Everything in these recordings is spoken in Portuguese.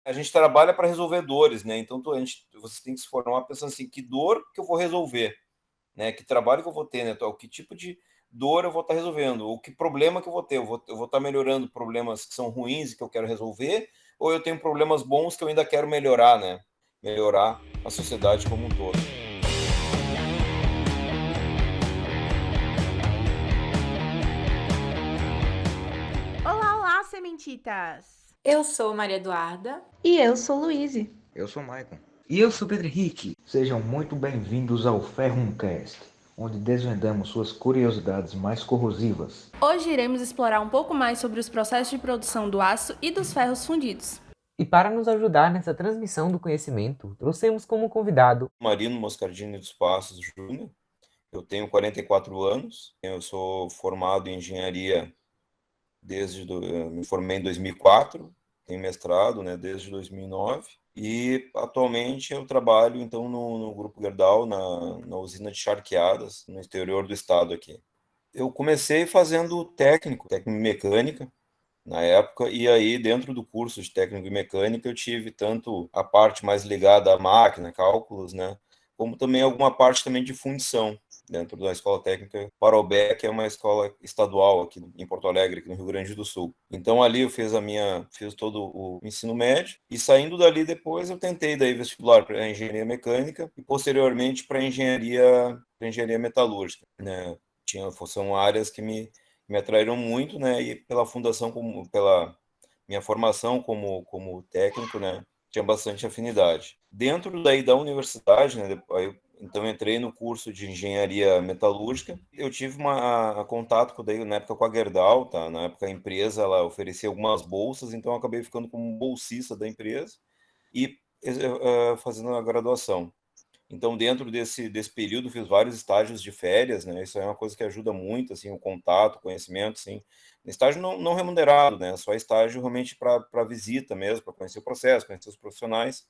A gente trabalha para resolver dores, né? Então você tem que se formar pensando assim, que dor que eu vou resolver, né? Que trabalho que eu vou ter, né? Então, que tipo de dor eu vou estar resolvendo, ou que problema que eu vou ter. Eu vou estar melhorando problemas que são ruins e que eu quero resolver, ou eu tenho problemas bons que eu ainda quero melhorar, né? Melhorar a sociedade como um todo. Olá, olá, sementitas! Eu sou Maria Eduarda. E eu sou Luíse. Eu sou Maicon. E eu sou Pedro Henrique. Sejam muito bem-vindos ao Ferrumcast, onde desvendamos suas curiosidades mais corrosivas. Hoje iremos explorar um pouco mais sobre os processos de produção do aço e dos ferros fundidos. E para nos ajudar nessa transmissão do conhecimento, trouxemos como convidado Marino Moscardini dos Passos Júnior. Eu tenho 44 anos, eu sou formado em engenharia me formei em 2004, tenho mestrado, né, desde 2009, e atualmente eu trabalho então no Grupo Gerdau, na usina de charqueadas, no exterior do estado aqui. Eu comecei fazendo técnico em mecânica, na época, e aí dentro do curso de técnico em mecânica eu tive tanto a parte mais ligada à máquina, cálculos, né, como também alguma parte também de fundição dentro da Escola Técnica Parobé, que é uma escola estadual aqui em Porto Alegre, aqui no Rio Grande do Sul. Então ali eu fiz todo o ensino médio e saindo dali depois eu tentei daí vestibular para engenharia mecânica e posteriormente para engenharia metalúrgica, né? São áreas que me atraíram muito, né? E pela fundação, pela minha formação como técnico, né? Tinha bastante afinidade. Dentro daí da universidade, né? Então entrei no curso de engenharia metalúrgica. Eu tive contato daí na época com a Gerdau, tá? Na época a empresa ela oferecia algumas bolsas, então eu acabei ficando como bolsista da empresa e fazendo a graduação. Então, dentro desse período, fiz vários estágios de férias, né? Isso é uma coisa que ajuda muito, assim, o contato, o conhecimento, assim. Estágio não remunerado, né? Só estágio realmente para visita mesmo, para conhecer o processo, conhecer os profissionais.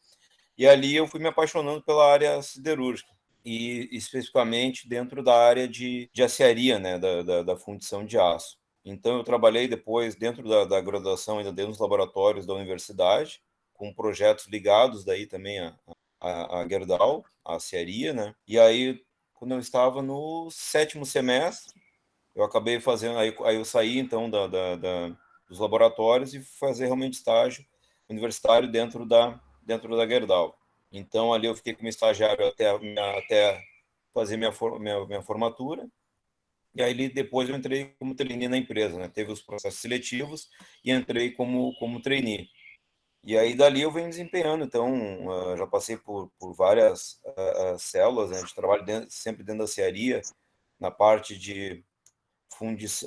E ali eu fui me apaixonando pela área siderúrgica e especificamente dentro da área de aciaria, né? Da fundição de aço. Então, eu trabalhei depois dentro da graduação, ainda dentro dos laboratórios da universidade, com projetos ligados daí também a Gerdau, a aciaria, né? E aí, quando eu estava no sétimo semestre, eu acabei fazendo, aí eu saí então dos laboratórios e fazer realmente estágio universitário dentro da Gerdau. Então ali eu fiquei como estagiário até fazer minha formatura. E aí depois eu entrei como trainee na empresa, né? Teve os processos seletivos e entrei como trainee. E aí dali eu venho desempenhando, então já passei por várias células, né? A gente trabalha sempre dentro da cearia, na parte de fundos,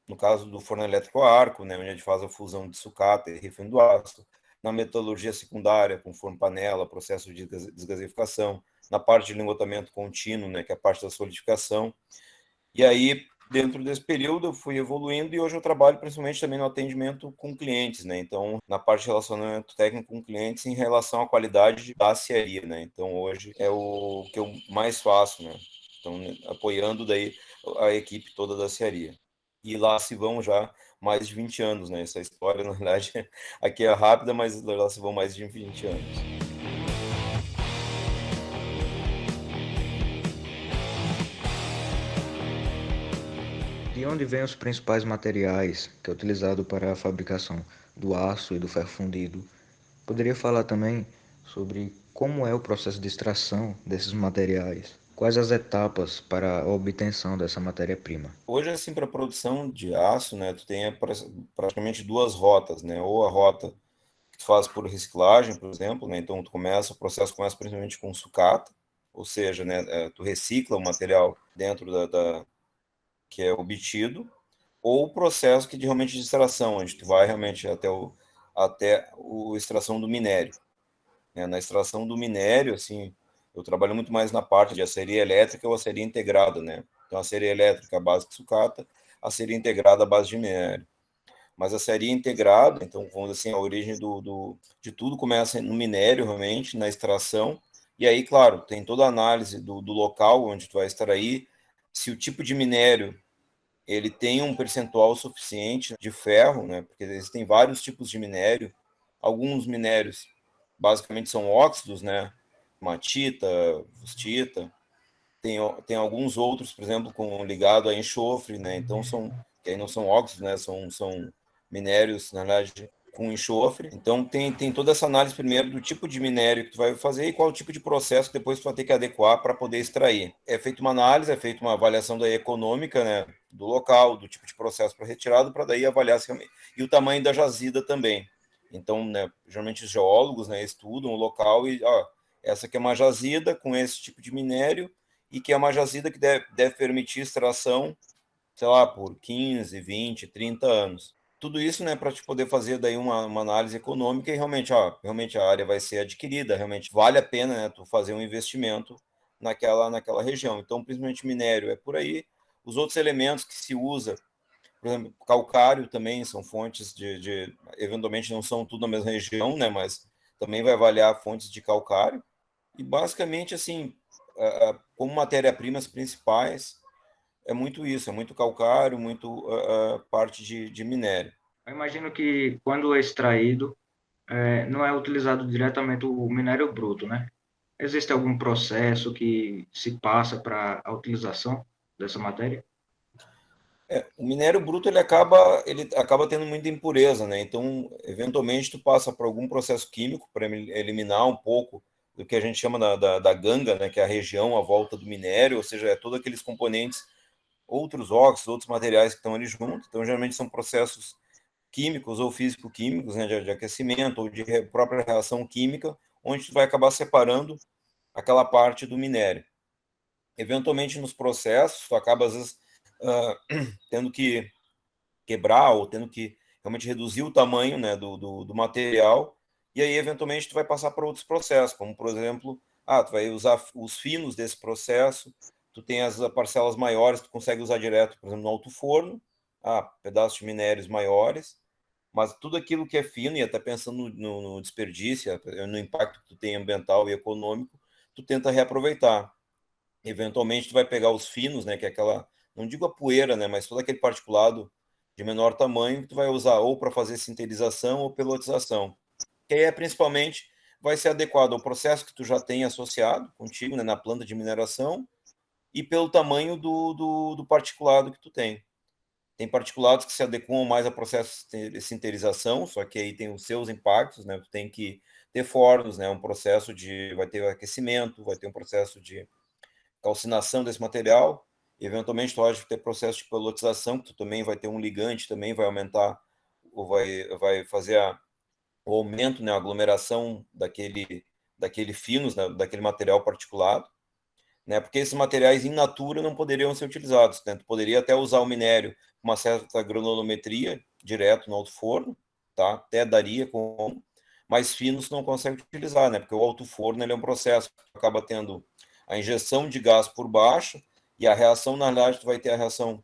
no caso do forno elétrico a arco, né? Onde a gente faz a fusão de sucata e refino do ácido, na metalurgia secundária, com forno panela, processo de desgaseificação, na parte de lingotamento contínuo, né? Que é a parte da solidificação. E aí, dentro desse período, eu fui evoluindo e hoje eu trabalho principalmente também no atendimento com clientes, né? Então, na parte de relacionamento técnico com clientes em relação à qualidade da aciaria, né? Então, hoje é o que eu mais faço, né? Então, apoiando daí a equipe toda da aciaria. E lá se vão já mais de 20 anos, né? Essa história, na verdade, aqui é rápida, mas lá se vão mais de 20 anos. De onde vêm os principais materiais que é utilizado para a fabricação do aço e do ferro fundido? Poderia falar também sobre como é o processo de extração desses materiais? Quais as etapas para a obtenção dessa matéria-prima? Hoje, assim, para a produção de aço, né, tu tem praticamente duas rotas, né? Ou a rota que tu faz por reciclagem, por exemplo, né? Então, o processo começa principalmente com sucata, ou seja, né, tu recicla o material dentro que é obtido, ou o processo que realmente de extração, onde tu vai realmente até a extração do minério, né? Na extração do minério, assim, eu trabalho muito mais na parte de aciaria elétrica ou aciaria integrada, né? Então, a aciaria elétrica à base de sucata, a aciaria integrada à base de minério. Mas a aciaria integrada, então, vamos dizer assim, a origem de tudo começa no minério, realmente, na extração, e aí, claro, tem toda a análise do local onde tu vai extrair, se o tipo de minério ele tem um percentual suficiente de ferro, né? Porque existem vários tipos de minério, Alguns minérios basicamente são óxidos, né? Matita, wustita. Tem alguns outros, por exemplo, ligado a enxofre, né? Então que aí não são óxidos, né? São minérios, na verdade, com enxofre. Então tem toda essa análise primeiro do tipo de minério que tu vai fazer e qual o tipo de processo que depois tu vai ter que adequar para poder extrair. É feita uma análise, é feita uma avaliação daí econômica, né? Do local, do tipo de processo para retirado, para daí avaliar se realmente... E o tamanho da jazida também. Então, né, geralmente os geólogos, né, estudam o local e, essa aqui é uma jazida com esse tipo de minério e que é uma jazida que deve permitir extração, sei lá, por 15, 20, 30 anos. Tudo isso, né, para te poder fazer daí uma análise econômica e realmente a área vai ser adquirida, realmente vale a pena, né, tu fazer um investimento naquela região. Então, principalmente minério é por aí. Os outros elementos que se usa, por exemplo, calcário também são fontes eventualmente não são tudo na mesma região, né, mas também vai avaliar fontes de calcário. E basicamente, assim, como matéria-primas principais, é muito isso, é muito calcário, muito parte de minério. Eu imagino que quando é extraído, não é utilizado diretamente o minério bruto, né? Existe algum processo que se passa para a utilização dessa matéria? O minério bruto ele acaba tendo muita impureza, né? Então, eventualmente, tu passa por algum processo químico para eliminar um pouco do que a gente chama da ganga, né? Que é a região à volta do minério, ou seja, é todos aqueles componentes, outros óxidos, outros materiais que estão ali junto. Então, geralmente são processos químicos ou físico-químicos, né? De aquecimento ou de própria reação química, onde tu vai acabar separando aquela parte do minério. Eventualmente, nos processos, tu acaba, às vezes, tendo que quebrar ou tendo que realmente reduzir o tamanho, né, do material, e aí, eventualmente, tu vai passar por outros processos, como, por exemplo, tu vai usar os finos desse processo, tu tem as parcelas maiores, tu consegue usar direto, por exemplo, no alto forno, pedaços de minérios maiores, mas tudo aquilo que é fino, e até pensando no desperdício, no impacto que tu tem ambiental e econômico, tu tenta reaproveitar. Eventualmente tu vai pegar os finos, né, que é aquela, não digo a poeira, né, mas todo aquele particulado de menor tamanho que tu vai usar ou para fazer sintetização ou pelotização. Que aí principalmente vai ser adequado ao processo que tu já tem associado contigo, né, na planta de mineração e pelo tamanho do particulado que tu tem. Tem particulados que se adequam mais a processos de sinterização, só que aí tem os seus impactos, né? Tu tem que ter fornos, né? Um processo vai ter aquecimento, vai ter um processo de calcinação desse material. Eventualmente, tu pode ter processo de pelotização, que tu também vai ter um ligante, também vai aumentar, ou vai fazer o aumento, né, a aglomeração daquele finos, né, daquele material particulado, né, porque esses materiais in natura não poderiam ser utilizados. Né? Tu poderia até usar o minério com uma certa granulometria direto no alto forno, tá? Até daria com, mas finos não consegue utilizar, né? Porque o alto forno ele é um processo que acaba tendo a injeção de gás por baixo e a reação, na verdade, tu vai ter a reação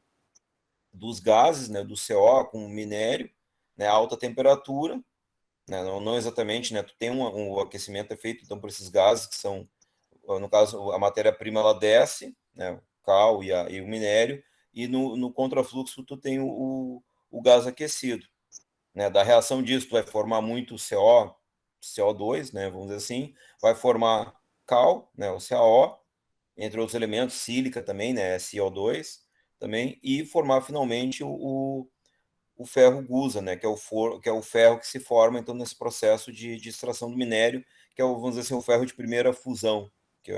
dos gases, né, do CO com o minério, né, a alta temperatura, né, não exatamente, né, tu tem um aquecimento é feito então por esses gases que são, no caso, a matéria-prima ela desce, né, o cal e o minério, e no contrafluxo tu tem o gás aquecido, né, da reação disso tu vai formar muito CO2, né, vamos dizer assim, vai formar cal, né, o CaO, entre outros elementos, sílica também, né, SiO2 também, e formar finalmente o ferro gusa, né, que é o ferro que se forma então nesse processo de extração do minério, que é o, vamos dizer assim, o ferro de primeira fusão, que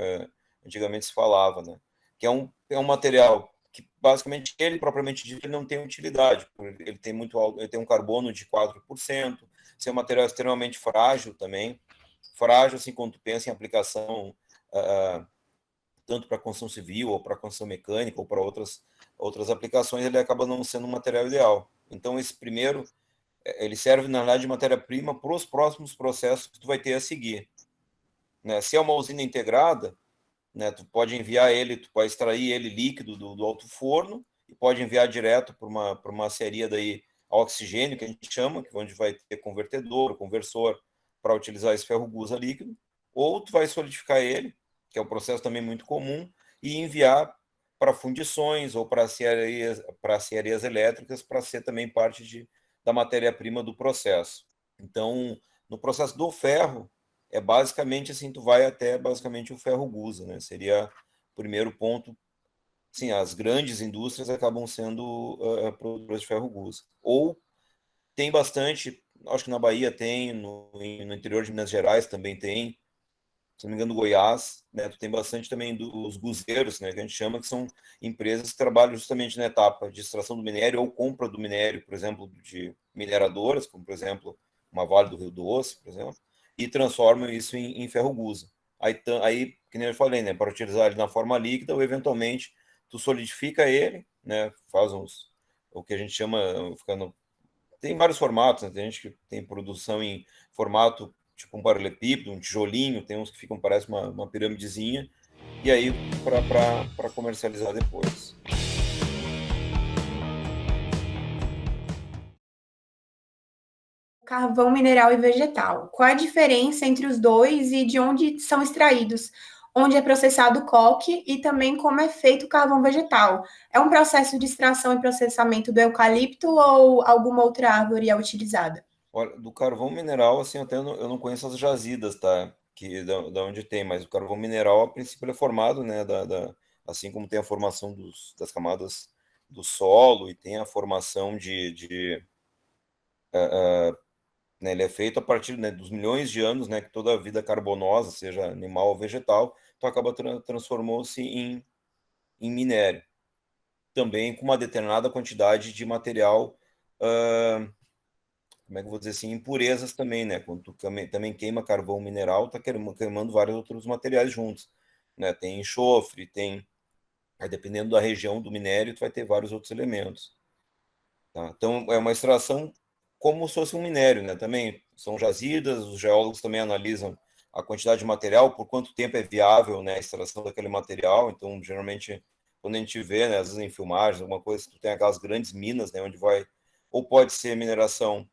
antigamente se falava, né, que é um material que basicamente ele propriamente dito ele não tem utilidade, ele tem muito ele tem um carbono de 4%, ser um material extremamente frágil também, frágil assim quando tu pensa em aplicação tanto para construção civil ou para construção mecânica ou para outras aplicações, ele acaba não sendo um material ideal. Então, esse primeiro, ele serve, na verdade, de matéria-prima para os próximos processos que tu vai ter a seguir. Né? Se é uma usina integrada, né, tu pode enviar ele, tu pode extrair ele líquido do alto forno e pode enviar direto para uma aceria daí a oxigênio, que a gente chama, que onde vai ter convertedor, conversor, para utilizar esse ferro gusa líquido, ou tu vai solidificar ele, que é um processo também muito comum, e enviar para fundições ou para aciarias elétricas para ser também parte da matéria-prima do processo. Então, No processo do ferro, é basicamente assim, tu vai até basicamente o ferro gusa, né? Seria o primeiro ponto. Sim, as grandes indústrias acabam sendo produtoras de ferro gusa. Ou tem bastante, acho que na Bahia tem, no interior de Minas Gerais também tem, se não me engano, Goiás, né? Tu tem bastante também dos guseiros, né? Que a gente chama, que são empresas que trabalham justamente na etapa de extração do minério ou compra do minério, por exemplo, de mineradoras, como por exemplo uma Vale do Rio Doce, por exemplo, e transformam isso em ferro gusa. Aí, que nem eu falei, né? Para utilizar ele na forma líquida ou eventualmente tu solidifica ele, né? Faz o que a gente chama, ficando, tem vários formatos, né? Tem gente que tem produção em formato tipo um paralelepípedo, um tijolinho, tem uns que ficam, parece uma piramidezinha, e aí para comercializar depois. Carvão mineral e vegetal. Qual a diferença entre os dois e de onde são extraídos? Onde é processado o coque e também como é feito o carvão vegetal? É um processo de extração e processamento do eucalipto ou alguma outra árvore é utilizada? Olha, do carvão mineral, assim, eu não conheço as jazidas, tá? Da onde tem, mas o carvão mineral, a princípio, ele é formado, né? Assim como tem a formação das camadas do solo e tem a formação né, ele é feito a partir, né, dos milhões de anos, né, que toda a vida carbonosa, seja animal ou vegetal, então acaba transformou-se em minério. Também com uma determinada quantidade de material, como é que eu vou dizer assim, impurezas também, né? Quando tu também queima carvão mineral, tá queimando vários outros materiais juntos, né? Tem enxofre, aí dependendo da região do minério, tu vai ter vários outros elementos, tá? Então é uma extração como se fosse um minério, né? Também são jazidas, os geólogos também analisam a quantidade de material, por quanto tempo é viável, né, a extração daquele material. Então, geralmente, quando a gente vê, né, às vezes em filmagens, alguma coisa, tu tem aquelas grandes minas, né, onde vai, ou pode ser mineração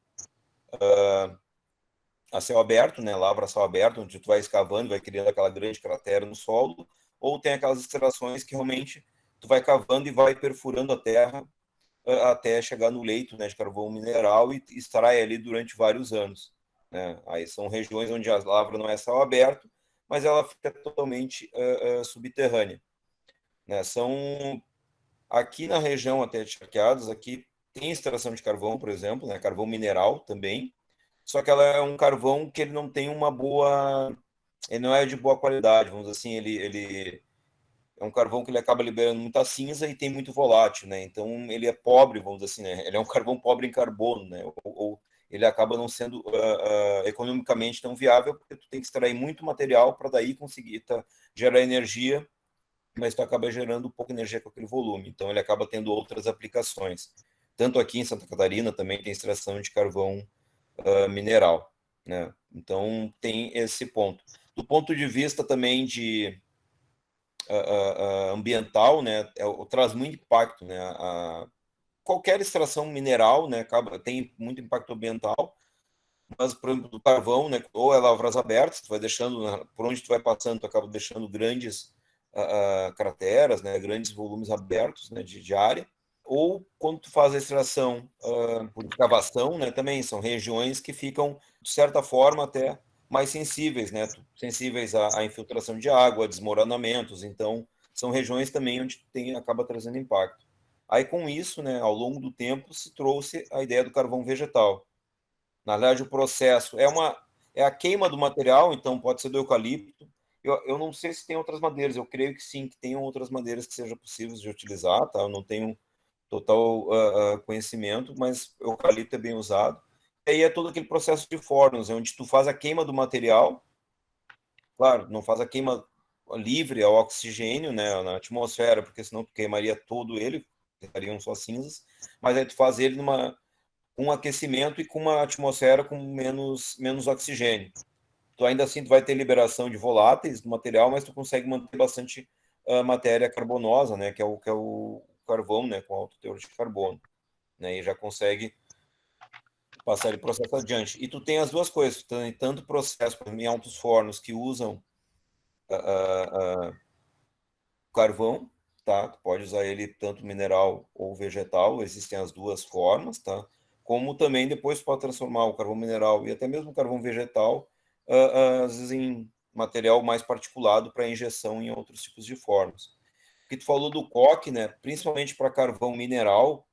a céu aberto, né, lavra a céu aberto, onde tu vai escavando, vai criando aquela grande cratera no solo, ou tem aquelas extrações que realmente tu vai cavando e vai perfurando a terra até chegar no leito, né, de carvão mineral e extrai ali durante vários anos, né? Aí são regiões onde a lavra não é céu aberto, mas ela fica totalmente subterrânea, né? São aqui na região até de Charqueadas, aqui tem extração de carvão, por exemplo, né, carvão mineral também, só que ela é um carvão que ele não tem uma boa, ele não é de boa qualidade, vamos dizer assim, ele é um carvão que ele acaba liberando muita cinza e tem muito volátil, né? Então ele é pobre, vamos dizer assim, né? Ele é um carvão pobre em carbono, né? Ou ele acaba não sendo economicamente tão viável porque tu tem que extrair muito material para daí conseguir gerar energia, mas tu acaba gerando pouca energia com aquele volume. Então ele acaba tendo outras aplicações. Tanto aqui em Santa Catarina também tem extração de carvão mineral, né? Então tem esse ponto. Do ponto de vista também de ambiental, né, traz muito impacto, né? Qualquer extração mineral, né, tem muito impacto ambiental, mas, por exemplo, do carvão, né, ou é lavras abertas, tu vai deixando, por onde tu vai passando, tu acaba deixando grandes crateras, né, grandes volumes abertos, né, de área, ou quando tu faz a extração por escavação, né, também são regiões que ficam, de certa forma, até mais sensíveis, né, sensíveis à infiltração de água, a desmoronamentos, então são regiões também onde acaba trazendo impacto. Aí com isso, né, ao longo do tempo, se trouxe a ideia do carvão vegetal. Na verdade, o processo é a queima do material, então pode ser do eucalipto. Eu não sei se tem outras madeiras, eu creio que sim, que tenham outras madeiras que sejam possíveis de utilizar, tá? Eu não tenho total conhecimento, mas o eucalipto é bem usado. E aí é todo aquele processo de fornos, onde tu faz a queima do material, claro, não faz a queima livre ao oxigênio, né, na atmosfera, porque senão tu queimaria todo ele, ficariam só cinzas, mas aí tu faz ele com aquecimento e com uma atmosfera com menos oxigênio. Tu ainda assim tu vai ter liberação de voláteis do material, mas tu consegue manter bastante matéria carbonosa, né, que é o carvão, né, com alto teor de carbono, né, e já consegue passar ele processo adiante. E tu tem as duas coisas, tu tem tanto processo em altos fornos que usam carvão, tá? Tu pode usar ele tanto mineral ou vegetal, existem as duas formas, tá? como também depois pode transformar o carvão mineral e até mesmo o carvão vegetal, às vezes em material mais particulado para injeção em outros tipos de formas. O que tu falou do coque, né, principalmente para carvão mineral,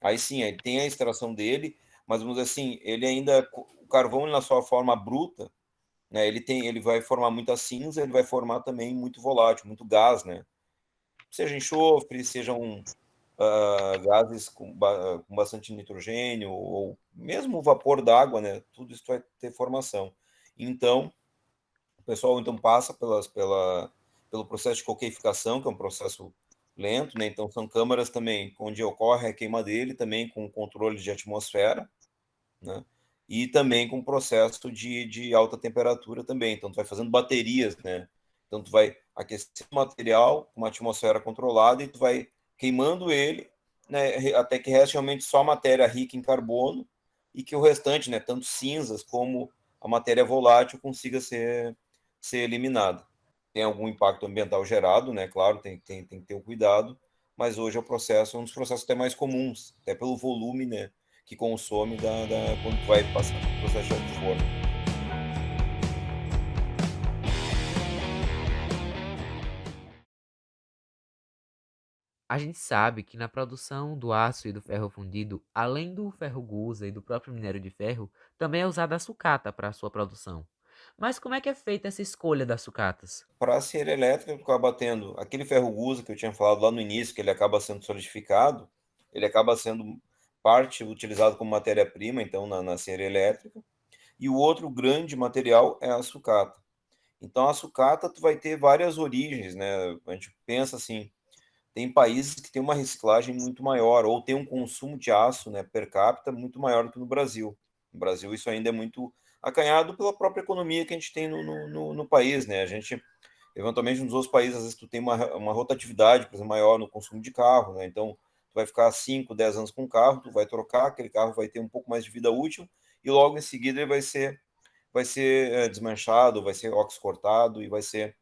aí sim, aí tem a extração dele, mas vamos dizer assim, ele ainda, o carvão na sua forma bruta, né, ele vai formar muita cinza, ele vai formar também muito volátil, muito gás, né, seja enxofre, sejam gases com bastante nitrogênio, ou mesmo o vapor d'água, né, tudo isso vai ter formação. Então, o pessoal então passa pelo processo de coqueificação, que é um processo lento, né? Então são câmaras também onde ocorre a queima dele, também com controle de atmosfera, né? E também com processo de alta temperatura também. Então tu vai fazendo baterias, né? Então tu vai aquecer o material com uma atmosfera controlada e tu vai queimando ele, né? Até que reste realmente só matéria rica em carbono e que o restante, né? Tanto cinzas como a matéria volátil consiga ser eliminada. Tem algum impacto ambiental gerado, né? Claro, tem que ter o cuidado, mas hoje é o processo, um dos processos até mais comuns, até pelo volume, né, que consome quando tu vai passar pelo processo de forno. A gente sabe que na produção do aço e do ferro fundido, além do ferro gusa e do próprio minério de ferro, também é usada a sucata para a sua produção. Mas como é que é feita essa escolha das sucatas? Para a cera elétrica, tu acaba tendo aquele ferro gusa que eu tinha falado lá no início, que ele acaba sendo solidificado, ele acaba sendo parte utilizado como matéria-prima, então, na cera elétrica, e o outro grande material é a sucata. Então, a sucata, tu vai ter várias origens, né? A gente pensa assim, tem países que têm uma reciclagem muito maior, ou tem um consumo de aço, né, per capita muito maior do que no Brasil. No Brasil, isso ainda é muito acanhado pela própria economia que a gente tem no país, né? A gente, eventualmente, nos outros países, às vezes tu tem uma rotatividade, por exemplo, maior no consumo de carro, né? Então, tu vai ficar 5, 10 anos com o carro, tu vai trocar, aquele carro vai ter um pouco mais de vida útil, e logo em seguida ele vai ser desmanchado, vai ser óxido cortado e vai ser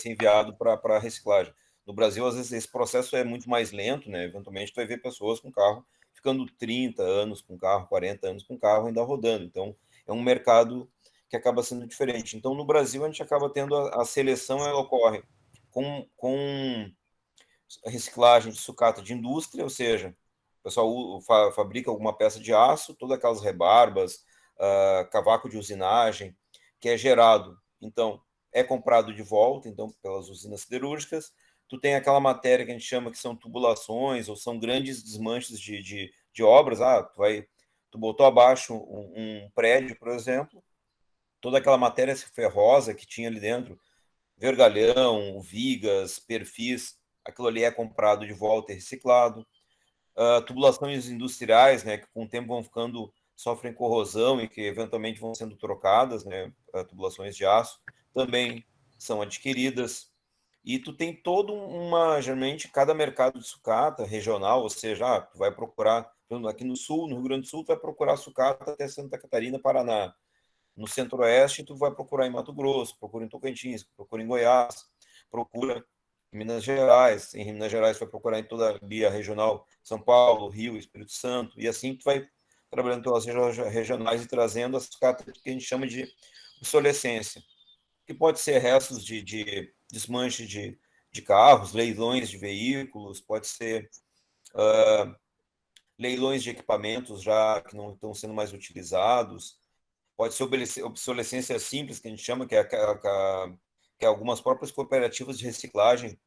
enviado para reciclagem. No Brasil, às vezes, esse processo é muito mais lento, né? Eventualmente, tu vai ver pessoas com carro ficando 30 anos com carro, 40 anos com carro ainda rodando. Então, é um mercado que acaba sendo diferente. Então, no Brasil, a gente acaba tendo a seleção, ela ocorre com reciclagem de sucata de indústria, ou seja, o pessoal fabrica alguma peça de aço, todas aquelas rebarbas, cavaco de usinagem, que é gerado. Então, é comprado de volta, então, pelas usinas siderúrgicas. Tu tem aquela matéria que a gente chama que são tubulações, ou são grandes desmanches de obras. Tu botou abaixo um prédio, por exemplo, toda aquela matéria ferrosa que tinha ali dentro, vergalhão, vigas, perfis, aquilo ali é comprado de volta e reciclado. Tubulações industriais, né, que com o tempo vão ficando, sofrem corrosão e que eventualmente vão sendo trocadas, né, tubulações de aço, também são adquiridas. E tu tem geralmente, cada mercado de sucata regional, ou seja, tu vai procurar, aqui no Sul, no Rio Grande do Sul, tu vai procurar sucata até Santa Catarina, Paraná. No Centro-Oeste, tu vai procurar em Mato Grosso, procura em Tocantins, procura em Goiás, procura em Minas Gerais. Em Minas Gerais, tu vai procurar em toda a via regional, São Paulo, Rio, Espírito Santo, e assim tu vai trabalhando pelas regionais e trazendo as sucatas que a gente chama de obsolescência, que pode ser restos de desmanche de carros, leilões de veículos, pode ser leilões de equipamentos já que não estão sendo mais utilizados, pode ser obsolescência simples, que a gente chama, que é algumas próprias cooperativas de reciclagem,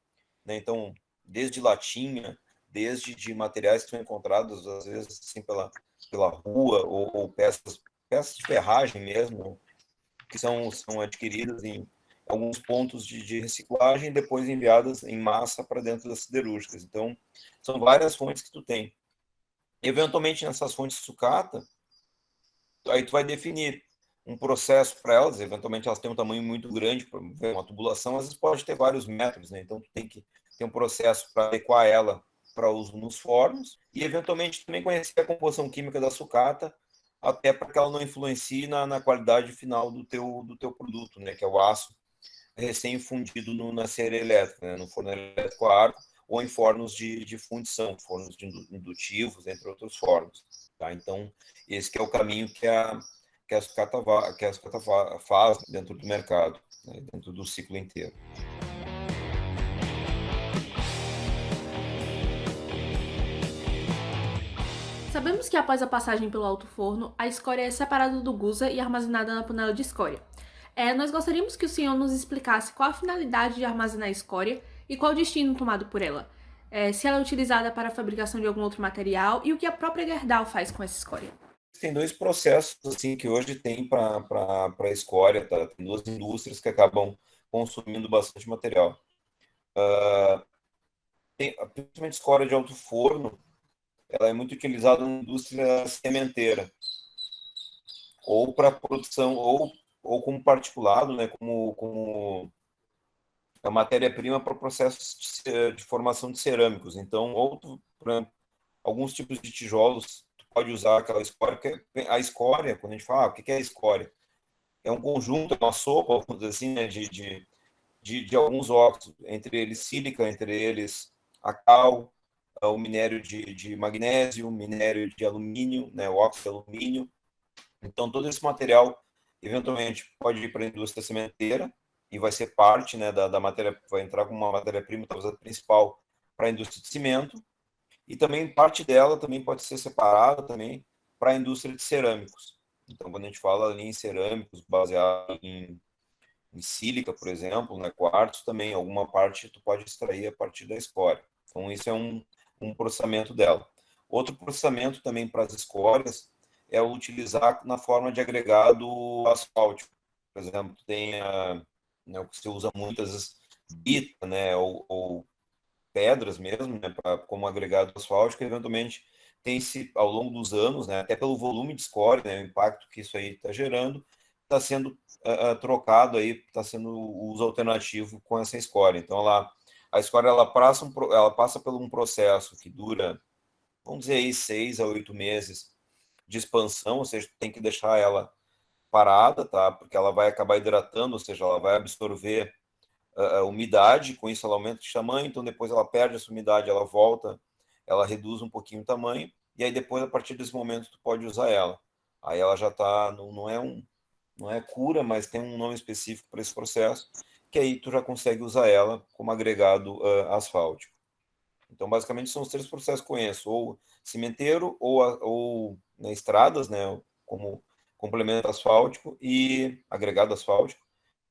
né? Então, desde latinha, desde de materiais que são encontrados, às vezes, assim, pela rua, ou peças de ferragem mesmo, que são adquiridas em alguns pontos de reciclagem e depois enviadas em massa para dentro das siderúrgicas. Então, são várias fontes que tu tem. Eventualmente, nessas fontes de sucata, aí tu vai definir um processo para elas, eventualmente elas têm um tamanho muito grande, uma tubulação, às vezes pode ter vários metros, né? Então tu tem que ter um processo para adequar ela para uso nos fornos e eventualmente também conhecer a composição química da sucata, até para que ela não influencie na qualidade final do teu produto, né? Que é o aço recém-fundido na cera elétrica, né? No forno elétrico a ar ou em fornos de fundição, fornos indutivos, entre outros fornos. tá? Então, esse que é o caminho que a sucata, faz dentro do mercado, né? Dentro do ciclo inteiro. Sabemos que após a passagem pelo alto forno, a escória é separada do gusa e armazenada na panela de escória. Nós gostaríamos que o senhor nos explicasse qual a finalidade de armazenar a escória e qual o destino tomado por ela. Se ela é utilizada para a fabricação de algum outro material e o que a própria Gerdau faz com essa escória. Tem dois processos assim que hoje tem para a escória, tá? Tem duas indústrias que acabam consumindo bastante material. Principalmente escória de alto forno, ela é muito utilizada na indústria sementeira, ou para produção, ou como particulado, né, como a matéria-prima para processos de formação de cerâmicos. Então, para alguns tipos de tijolos, tu pode usar aquela escória, a escória, quando a gente fala, o que é a escória? É um conjunto, é uma sopa, vamos dizer assim, né, de alguns óxidos, entre eles sílica, entre eles a cal, o minério de magnésio, minério de alumínio, né, o óxido de alumínio. Então, todo esse material, eventualmente, pode ir para a indústria cimenteira e vai ser parte, né, da matéria, vai entrar como uma matéria-prima, talvez a principal, para a indústria de cimento. E também parte dela também pode ser separada também para a indústria de cerâmicos. Então, quando a gente fala ali em cerâmicos baseado em sílica, por exemplo, né, quartzo, também alguma parte tu pode extrair a partir da escória. Então, isso é um processamento dela. Outro processamento também para as escórias é utilizar na forma de agregado asfáltico. Por exemplo, tem né, o que se usa muitas vezes, brita, né, ou pedras mesmo, né, como agregado asfáltico, eventualmente tem-se, ao longo dos anos, né, até pelo volume de escória, né, o impacto que isso aí está gerando, está sendo trocado aí, está sendo o uso alternativo com essa escória. Então, a escória ela passa por um processo que dura, vamos dizer aí, 6 a 8 meses de expansão, ou seja, tem que deixar ela parada, tá? Porque ela vai acabar hidratando, ou seja, ela vai absorver a umidade, com isso ela aumenta de tamanho, então depois ela perde essa umidade, ela volta, ela reduz um pouquinho o tamanho, e aí depois, a partir desse momento, tu pode usar ela. Aí ela já está, não é cura, mas tem um nome específico para esse processo, que aí tu já consegue usar ela como agregado asfáltico. Então, basicamente, são os três processos que conheço, ou cimenteiro, ou né, estradas, né, como complemento asfáltico e agregado asfáltico,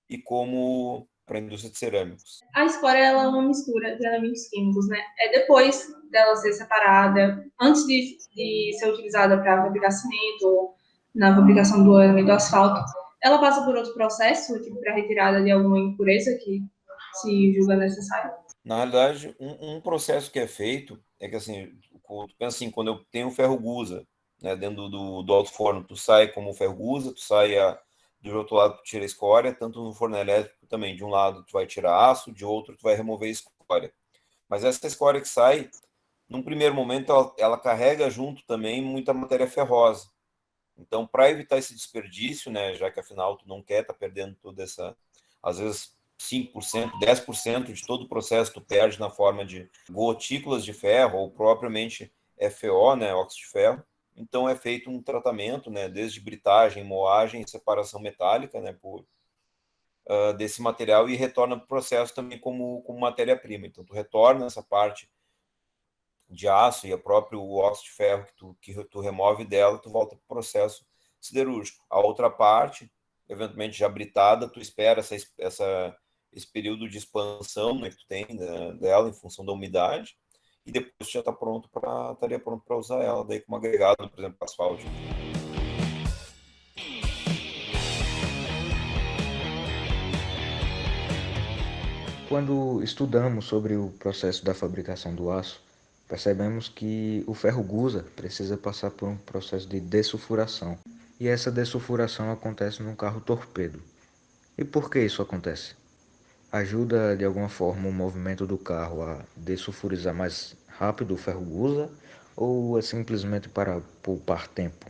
e como para a indústria de cerâmicos. A escória ela é uma mistura de elementos químicos, né? Depois dela ser separada, antes de ser utilizada para fabricar cimento ou na fabricação do elemento asfalto, ela passa por outro processo, tipo, para retirada de alguma impureza que se julga necessário? Na realidade, um processo que é feito é que, assim, pensa assim, quando eu tenho ferro gusa, né, dentro do alto forno, tu sai como ferro gusa, tu sai do outro lado, tu tira a escória, tanto no forno elétrico também. De um lado, tu vai tirar aço, de outro, tu vai remover a escória. Mas essa escória que sai, num primeiro momento, ela carrega junto também muita matéria ferrosa. Então, para evitar esse desperdício, né, já que afinal tu não quer estar perdendo toda essa, às vezes 5%, 10% de todo o processo tu perde na forma de gotículas de ferro ou propriamente FO, né, óxido de ferro. Então é feito um tratamento, né, desde britagem, moagem e separação metálica, né, desse material, e retorna para o processo também como matéria-prima. Então tu retorna essa parte de aço e o próprio óxido de ferro que tu remove dela, tu volta para o processo siderúrgico. A outra parte, eventualmente já britada, tu espera esse período de expansão, né, que tu tem dela em função da umidade, e depois já estaria pronto para usar ela daí como agregado, por exemplo, asfalto. Quando estudamos sobre o processo da fabricação do aço, percebemos que o ferro gusa precisa passar por um processo de dessulfuração. E essa dessulfuração acontece num carro torpedo. E por que isso acontece? Ajuda de alguma forma o movimento do carro a dessulfurizar mais rápido o ferro gusa ou é simplesmente para poupar tempo?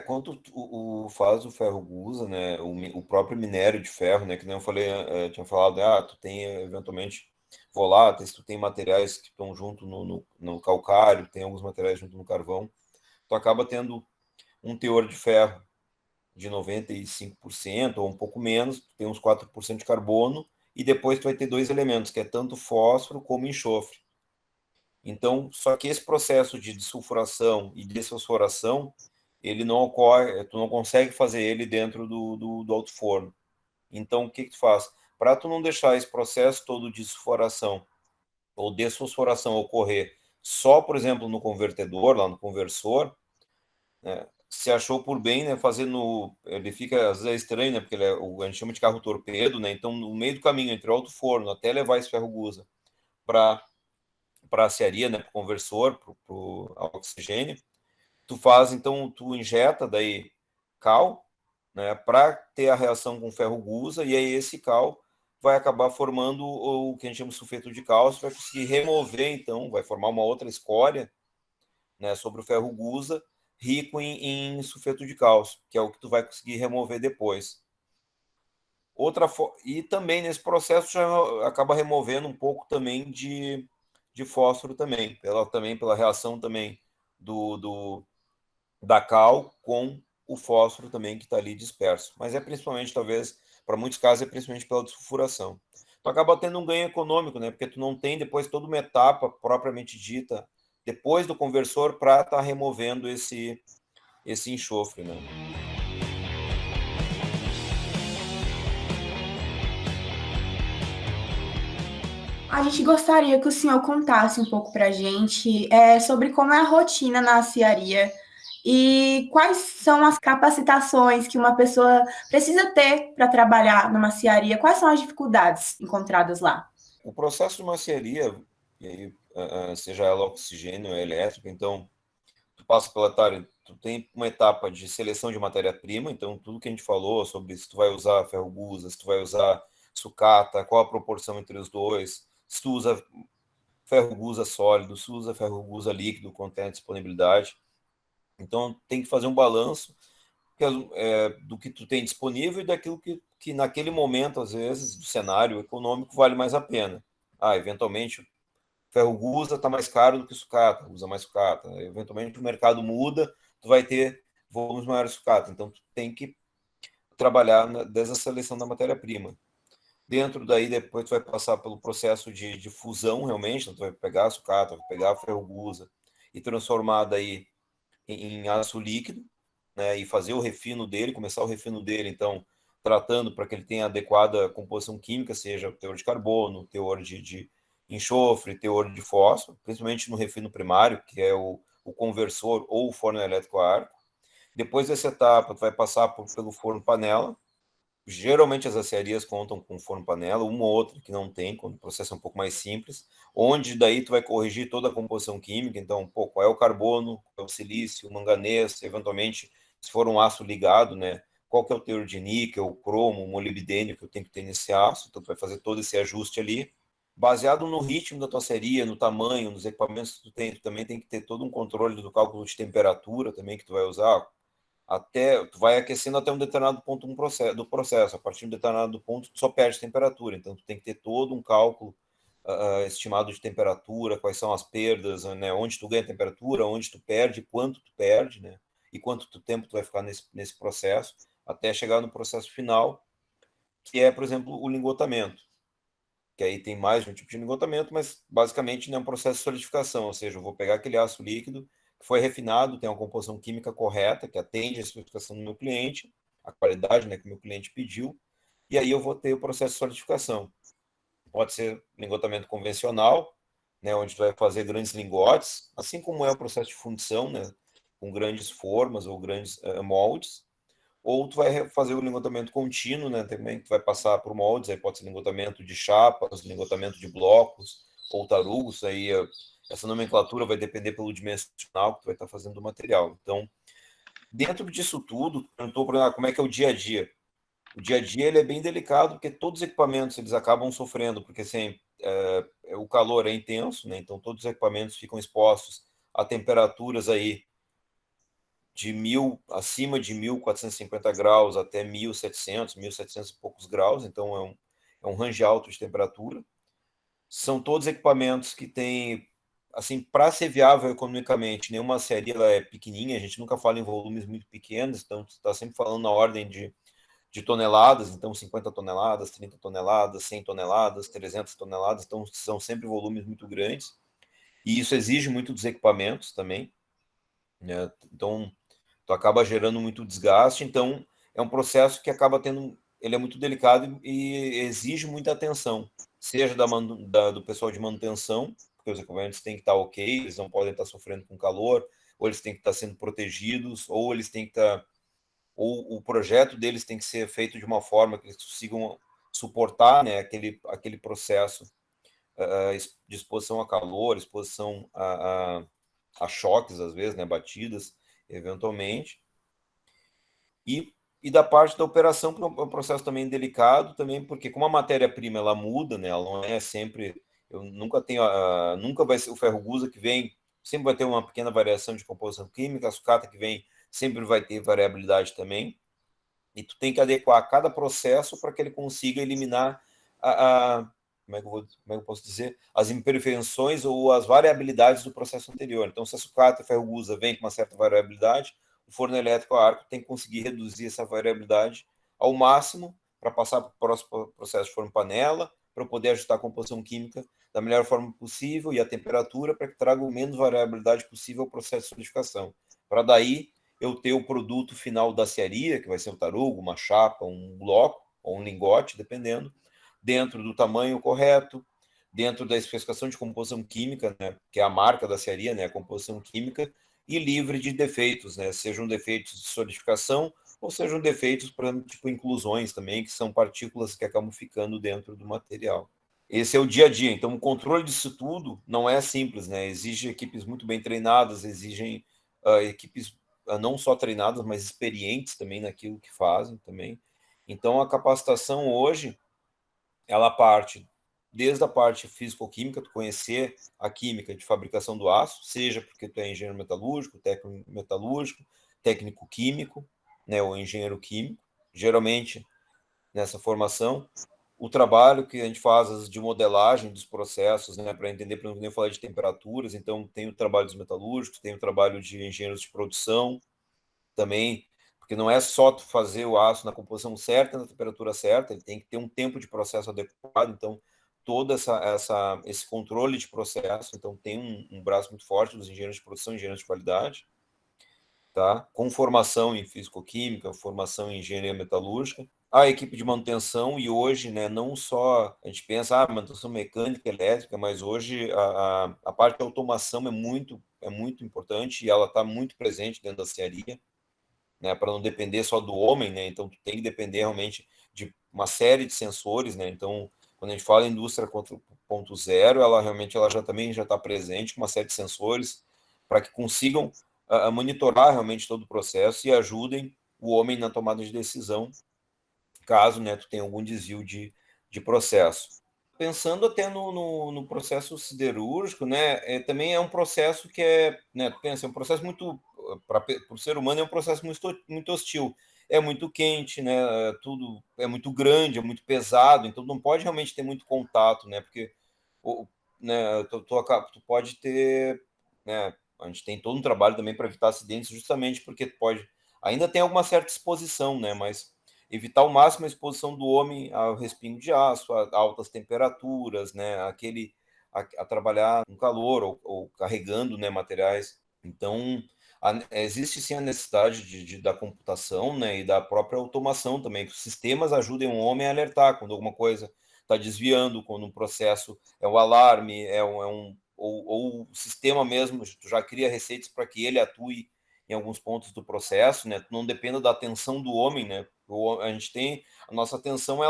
Quando tu faz o ferro gusa, né, o próprio minério de ferro, né, que nem eu falei, tinha falado, tu tem eventualmente voláteis, tu tem materiais que estão junto no calcário, tem alguns materiais junto no carvão. tu acaba tendo um teor de ferro de 95% ou um pouco menos, tem uns 4% de carbono, e depois tu vai ter dois elementos, que é tanto fósforo como enxofre. Então, só que esse processo de desulfuração e desfosforação, ele não ocorre, tu não consegue fazer ele dentro do alto forno. Então, o que tu faz? Para tu não deixar esse processo todo de sulfuração ou desfosforação ocorrer só, por exemplo, no convertedor, lá no conversor, né, se achou por bem, né, fazer no... Ele fica, às vezes é estranho, né, porque a gente chama de carro torpedo, né, então no meio do caminho entre o alto forno até levar esse ferro-gusa para a aciaria, né, para o conversor, para o oxigênio, tu faz, então, tu injeta daí cal, né, para ter a reação com ferro-gusa, e aí esse cal vai acabar formando o que a gente chama de sulfeto de cálcio, vai conseguir remover, então, vai formar uma outra escória, né, sobre o ferro-gusa, rico em sulfeto de cálcio, que é o que tu vai conseguir remover depois. E também nesse processo já acaba removendo um pouco também de fósforo também pela reação também da cal com o fósforo também que está ali disperso. Mas é principalmente, talvez, para muitos casos, é principalmente pela dessulfuração. Tu acaba tendo um ganho econômico, né? Porque tu não tem depois toda uma etapa propriamente dita depois do conversor para estar removendo esse enxofre, né? A gente gostaria que o senhor contasse um pouco para a gente sobre como é a rotina na aciaria e quais são as capacitações que uma pessoa precisa ter para trabalhar numa aciaria, quais são as dificuldades encontradas lá. O processo de uma aciaria, e aí, seja ela oxigênio ou elétrica, então tu passa pela etapa, tu tem uma etapa de seleção de matéria-prima, então tudo que a gente falou sobre se tu vai usar ferro-gusa, se tu vai usar sucata, qual a proporção entre os dois, se tu usa ferro-gusa sólido, se tu usa ferro-gusa líquido, quanto tem a disponibilidade. Então tem que fazer um balanço do que tu tem disponível e daquilo que naquele momento, às vezes, do cenário econômico, vale mais a pena. Eventualmente, ferro-gusa está mais caro do que sucata, usa mais sucata. Eventualmente, o mercado muda, tu vai ter volumes maiores de sucata. Então, tu tem que trabalhar desde a seleção da matéria-prima. Dentro daí, depois tu vai passar pelo processo de fusão, realmente, então tu vai pegar a sucata, vai pegar a ferro-gusa e transformar daí em aço líquido, né, e fazer o refino dele, começar o refino dele, então, tratando para que ele tenha adequada composição química, seja teor de carbono, teor de enxofre, teor de fósforo, principalmente no refino primário, que é o conversor ou o forno elétrico a arco. Depois dessa etapa, tu vai passar pelo forno panela. Geralmente as aciarias contam com forno panela, uma ou outra que não tem, quando o processo é um pouco mais simples, onde daí tu vai corrigir toda a composição química, então, qual é o carbono, qual é o silício, o manganês, eventualmente, se for um aço ligado, né, qual que é o teor de níquel, cromo, molibdênio que eu tenho que ter nesse aço, então tu vai fazer todo esse ajuste ali, baseado no ritmo da tua aciaria, no tamanho, nos equipamentos que tu tem, tu também tem que ter todo um controle do cálculo de temperatura também que tu vai usar, até tu vai aquecendo até um determinado ponto do processo. A partir de um determinado ponto, tu só perde temperatura. Então, tu tem que ter todo um cálculo estimado de temperatura, quais são as perdas, né? Onde tu ganha temperatura, onde tu perde, quanto tu perde, né? E quanto tempo tu vai ficar nesse processo, até chegar no processo final, que é, por exemplo, o lingotamento. Que aí tem mais de um tipo de lingotamento, mas basicamente é um processo de solidificação, ou seja, eu vou pegar aquele aço líquido que foi refinado, tem uma composição química correta, que atende a especificação do meu cliente, a qualidade, né, que o meu cliente pediu, e aí eu vou ter o processo de solidificação. Pode ser lingotamento convencional, né, onde tu vai fazer grandes lingotes, assim como é o processo de fundição, né, com grandes formas ou grandes moldes, ou tu vai fazer o lingotamento contínuo, né, também, tu vai passar por moldes, aí pode ser lingotamento de chapas, lingotamento de blocos, ou tarugos, aí essa nomenclatura vai depender pelo dimensional que tu vai estar fazendo do material. Então, dentro disso tudo, perguntou para como é que é o dia a dia. O dia a dia ele é bem delicado, porque todos os equipamentos eles acabam sofrendo, porque assim, o calor é intenso, né, então todos os equipamentos ficam expostos a temperaturas aí acima de 1.450 graus até 1.700 e poucos graus, então é um range alto de temperatura. São todos equipamentos que têm assim, para ser viável economicamente, nenhuma aciaria ela é pequenininha, a gente nunca fala em volumes muito pequenos, então você está sempre falando na ordem de toneladas, então 50 toneladas, 30 toneladas, 100 toneladas, 300 toneladas, então são sempre volumes muito grandes, e isso exige muito dos equipamentos também, né? Então, tu acaba gerando muito desgaste, então é um processo que acaba tendo, ele é muito delicado e exige muita atenção, seja do pessoal de manutenção, porque os equipamentos têm que estar ok, eles não podem estar sofrendo com calor, ou eles têm que estar sendo protegidos, ou eles têm que estar, ou o projeto deles tem que ser feito de uma forma que eles consigam suportar, né, aquele processo de exposição a calor, exposição a choques, às vezes, né, batidas, eventualmente. E da parte da operação, é um processo também delicado, também porque como a matéria-prima ela muda, né, ela não é sempre, eu nunca tenho, nunca vai ser o ferro gusa que vem, sempre vai ter uma pequena variação de composição química, a sucata que vem sempre vai ter variabilidade também, e tu tem que adequar cada processo para que ele consiga eliminar como é que eu posso dizer, as imperfeições ou as variabilidades do processo anterior. Então, se a sucata e ferro gusa vem com uma certa variabilidade, o forno elétrico a arco tem que conseguir reduzir essa variabilidade ao máximo para passar para o próximo processo de forno panela, para poder ajustar a composição química da melhor forma possível e a temperatura para que traga o menos variabilidade possível ao processo de solidificação. Para daí eu ter o produto final da aciaria, que vai ser um tarugo, uma chapa, um bloco ou um lingote, dependendo, dentro do tamanho correto, dentro da especificação de composição química, né, que é a marca da aciaria, né, a composição química, e livre de defeitos, né, sejam defeitos de solidificação ou sejam defeitos, por exemplo, tipo inclusões também, que são partículas que acabam ficando dentro do material. Esse é o dia a dia. Então, o controle disso tudo não é simples, né? Exige equipes muito bem treinadas, exigem equipes não só treinadas, mas experientes também naquilo que fazem também. Então, a capacitação hoje, ela parte desde a parte físico-química, tu conhecer a química de fabricação do aço, seja porque tu é engenheiro metalúrgico, técnico metalúrgico, técnico químico, né, ou engenheiro químico, geralmente nessa formação, o trabalho que a gente faz de modelagem dos processos, né, para entender, para não falar de temperaturas, então tem o trabalho dos metalúrgicos, tem o trabalho de engenheiros de produção também, porque não é só tu fazer o aço na composição certa, na temperatura certa, ele tem que ter um tempo de processo adequado, então todo esse controle de processo, então tem um braço muito forte dos engenheiros de produção, engenheiros de qualidade, tá? Com formação em físico-química, formação em engenharia metalúrgica, a equipe de manutenção, e hoje, né, não só a gente pensa, manutenção mecânica, elétrica, mas hoje a parte de automação é muito importante e ela está muito presente dentro da aciaria, né, para não depender só do homem, né, então tu tem que depender realmente de uma série de sensores, né, então quando a gente fala em indústria 4.0, ela realmente já também já está presente com uma série de sensores para que consigam monitorar realmente todo o processo e ajudem o homem na tomada de decisão, caso, né, tu tenha algum desvio de processo. Pensando até no processo siderúrgico, né, também é um processo que né, pensa, é um processo muito, para o ser humano, é um processo muito hostil. É muito quente, né, tudo é muito grande, é muito pesado, então não pode realmente ter muito contato, né, porque né, tu pode ter, né, a gente tem todo um trabalho também para evitar acidentes, justamente porque ainda tem alguma certa exposição, né, mas evitar ao máximo a exposição do homem ao respingo de aço, a altas temperaturas, né, a trabalhar com calor ou carregando, né, materiais. Então, existe sim a necessidade da computação, né, e da própria automação também, que os sistemas ajudem o homem a alertar quando alguma coisa está desviando, quando um processo é um alarme, ou o sistema mesmo, tu já cria receitas para que ele atue em alguns pontos do processo, né? Não dependa da atenção do homem, né? A gente tem a nossa atenção,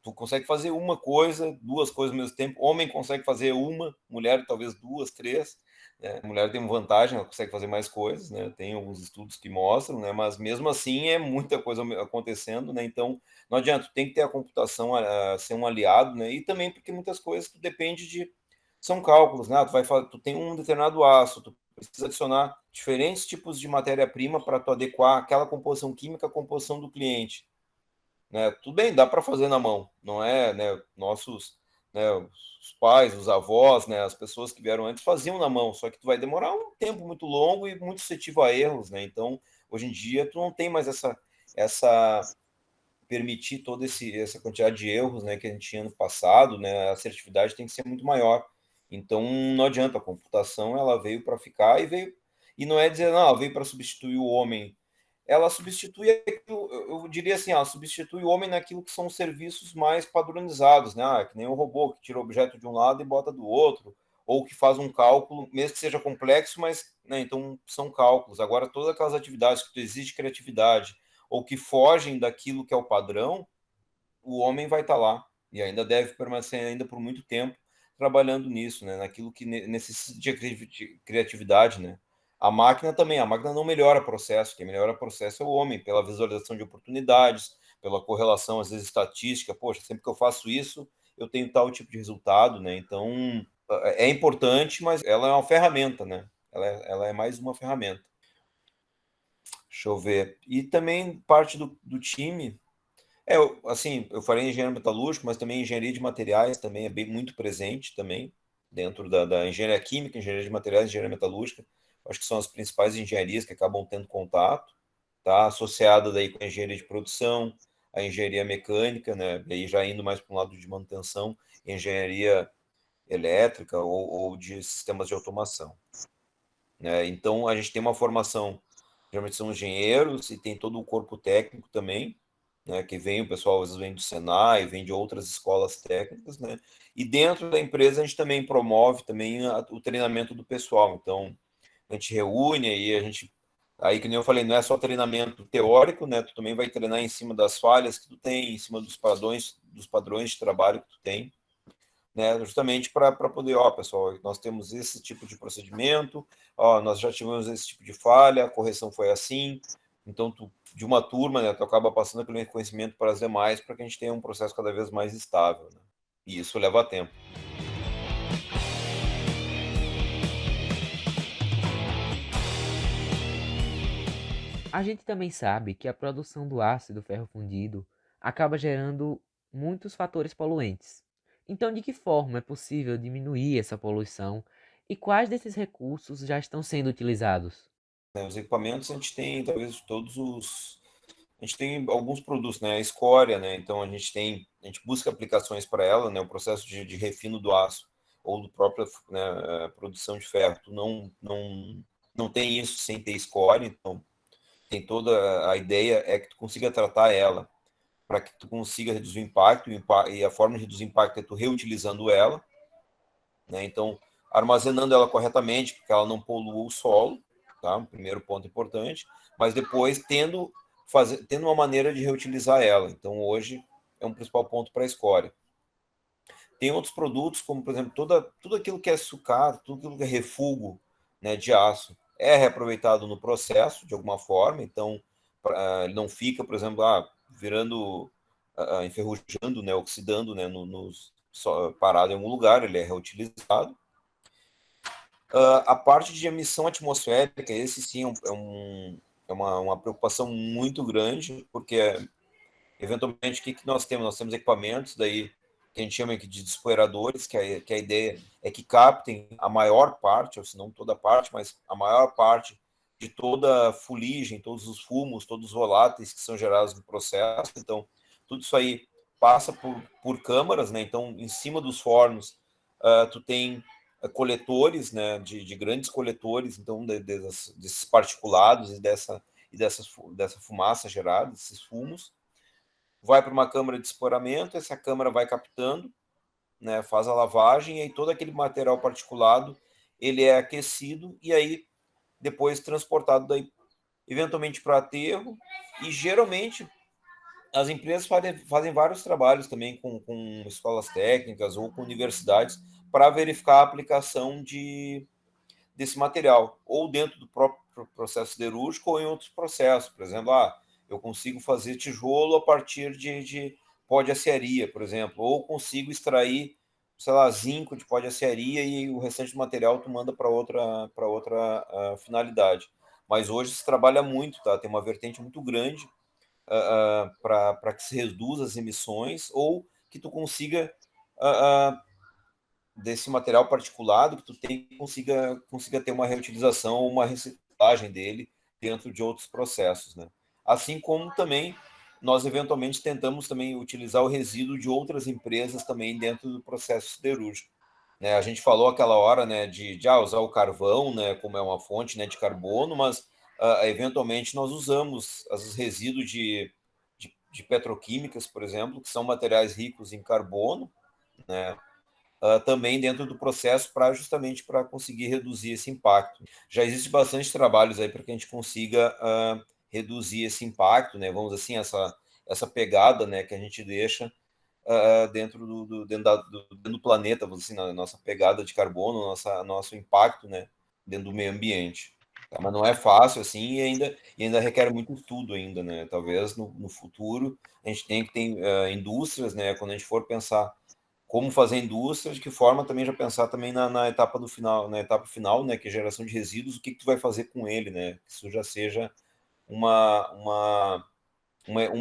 tu consegue fazer uma coisa, duas coisas ao mesmo tempo. Homem consegue fazer uma, mulher talvez duas, três. Né? A mulher tem uma vantagem, ela consegue fazer mais coisas, né? Tem alguns estudos que mostram, né? Mas mesmo assim é muita coisa acontecendo, né? Então não adianta, tem que ter a computação ser um aliado, né? E também porque muitas coisas tu depende são cálculos, né? Tu tem um determinado aço, tu precisa adicionar diferentes tipos de matéria-prima para tu adequar aquela composição química à composição do cliente. Né? Tudo bem, dá para fazer na mão, não é, né? né, os pais, os avós, né, as pessoas que vieram antes faziam na mão, só que tu vai demorar um tempo muito longo e muito suscetível a erros, né? Então, hoje em dia, tu não tem mais essa permitir toda essa quantidade de erros, né, que a gente tinha no passado, né? A assertividade tem que ser muito maior. Então, não adianta, a computação ela veio para ficar e não é dizer, não, ela veio para substituir o homem. Ela substitui aquilo, eu diria assim, ela substitui o homem naquilo que são serviços mais padronizados, né? Que nem o robô que tira o objeto de um lado e bota do outro, ou que faz um cálculo, mesmo que seja complexo, mas, né, então são cálculos. Agora, todas aquelas atividades que exige criatividade ou que fogem daquilo que é o padrão, o homem vai estar lá e ainda deve permanecer ainda por muito tempo trabalhando nisso, né? Naquilo que necessita de criatividade, né? A máquina também, a máquina não melhora processo, quem melhora processo é o homem, pela visualização de oportunidades, pela correlação, às vezes, estatística. Poxa, sempre que eu faço isso, eu tenho tal tipo de resultado, né? Então, é importante, mas ela é uma ferramenta, né? Ela é mais uma ferramenta. Deixa eu ver. E também parte do time. Assim, eu falei engenheiro metalúrgico, mas também engenharia de materiais também é bem muito presente também, dentro da engenharia química, engenharia de materiais, engenharia metalúrgica. Acho que são as principais engenharias que acabam tendo contato, tá? Associada daí com a engenharia de produção, a engenharia mecânica, né? E aí já indo mais para um lado de manutenção, engenharia elétrica ou de sistemas de automação, né? Então, a gente tem uma formação, geralmente são engenheiros e tem todo o corpo técnico também, né, que vem, o pessoal às vezes vem do Senai, vem de outras escolas técnicas, né? E dentro da empresa a gente também promove também o treinamento do pessoal. Então, a gente reúne aí, aí que nem eu falei, não é só treinamento teórico, né? Tu também vai treinar em cima das falhas que tu tem, em cima dos padrões de trabalho que tu tem, né? Justamente para poder, ó, pessoal, nós temos esse tipo de procedimento, ó, nós já tivemos esse tipo de falha, a correção foi assim. Então, de uma turma, né, tu acaba passando aquele conhecimento para as demais, para que a gente tenha um processo cada vez mais estável, né? E isso leva tempo. A gente também sabe que a produção do ácido ferro fundido acaba gerando muitos fatores poluentes. Então, de que forma é possível diminuir essa poluição e quais desses recursos já estão sendo utilizados? Né? Os equipamentos, a gente tem, talvez, a gente tem alguns produtos, né? A escória, né? Então, a gente busca aplicações para ela, né? O processo de refino do aço ou do próprio, né, produção de ferro. Tu não tem isso sem ter escória, então tem toda a ideia é que tu consiga tratar ela para que tu consiga reduzir e a forma de reduzir o impacto é tu reutilizando ela, né? Então, armazenando ela corretamente, porque ela não polua o solo, tá? Um primeiro ponto importante, mas depois tendo uma maneira de reutilizar ela. Então, hoje é um principal ponto para a escória. Tem outros produtos, como, por exemplo, tudo aquilo que é sucata, tudo aquilo que é refúgio, né, de aço, é reaproveitado no processo, de alguma forma. Então, ele não fica, por exemplo, virando, enferrujando, né, oxidando, né, parado em algum lugar, ele é reutilizado. A parte de emissão atmosférica, esse sim é uma preocupação muito grande, porque eventualmente o que nós temos? Nós temos equipamentos daí que a gente chama aqui de despoeiradores, que a ideia é que captem a maior parte, ou se não toda a parte, mas a maior parte de toda a fuligem, todos os fumos, todos os voláteis que são gerados no processo. Então, tudo isso aí passa por câmaras, né? Então, em cima dos fornos, tu tem coletores, né? De grandes coletores, então, desses particulados dessa fumaça gerada, esses fumos, vai para uma câmara de escoramento, essa câmara vai captando, né, faz a lavagem, e aí todo aquele material particulado ele é aquecido e aí depois transportado daí, eventualmente para aterro, e geralmente as empresas fazem vários trabalhos também com escolas técnicas ou com universidades para verificar a aplicação desse material, ou dentro do próprio processo siderúrgico ou em outros processos. Por exemplo, eu consigo fazer tijolo a partir de pó de aciaria, por exemplo, ou consigo extrair, sei lá, zinco de pó de aciaria e o restante do material tu manda para outra finalidade. Mas hoje se trabalha muito, tá? Tem uma vertente muito grande para que se reduza as emissões ou que tu consiga desse material particulado que tu tem consiga ter uma reutilização ou uma reciclagem dele dentro de outros processos, né? Assim como também nós eventualmente tentamos também utilizar o resíduo de outras empresas também dentro do processo siderúrgico, né? A gente falou aquela hora, né, de usar o carvão, né, como é uma fonte, né, de carbono, mas eventualmente nós usamos os resíduos de petroquímicas, por exemplo, que são materiais ricos em carbono, né, também dentro do processo justamente para conseguir reduzir esse impacto. Já existe bastante trabalhos aí para que a gente consiga reduzir esse impacto, né? Vamos assim, essa pegada, né, que a gente deixa dentro do planeta, vamos assim, na nossa pegada de carbono, nosso impacto, né, dentro do meio ambiente. Tá? Mas não é fácil assim e ainda requer muito estudo ainda, né? Talvez no futuro a gente tenha que ter indústrias, né? Quando a gente for pensar como fazer indústria, de que forma também já pensar também na etapa do final, na etapa final, né, que é geração de resíduos, o que tu vai fazer com ele, né? Que isso já seja uma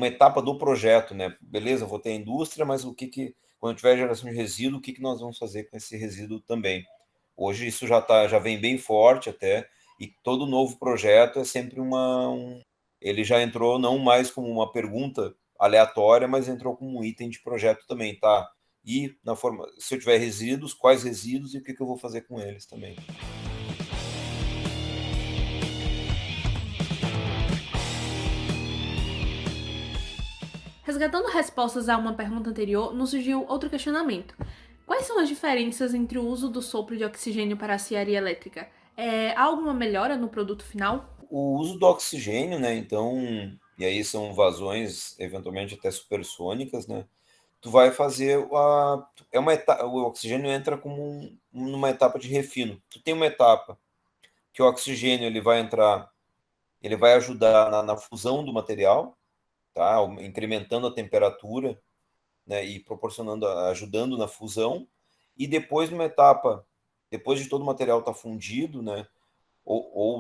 etapa do projeto, né? Beleza, vou ter a indústria, mas quando tiver geração de resíduo, o que nós vamos fazer com esse resíduo também? Hoje isso já vem bem forte até, e todo novo projeto é sempre ele já entrou não mais como uma pergunta aleatória, mas entrou como um item de projeto também, tá? E se eu tiver resíduos, quais resíduos e o que eu vou fazer com eles também. Resgatando respostas a uma pergunta anterior, nos surgiu outro questionamento. Quais são as diferenças entre o uso do sopro de oxigênio para a cearia elétrica? Há alguma melhora no produto final? O uso do oxigênio, né? Então, e aí são vazões eventualmente até supersônicas, né? Tu vai fazer o oxigênio entra como numa etapa de refino. Tu tem uma etapa que o oxigênio ele vai entrar, ele vai ajudar na fusão do material, tá? Incrementando a temperatura, né? E ajudando na fusão. E depois numa etapa, depois de todo o material estar fundido, né?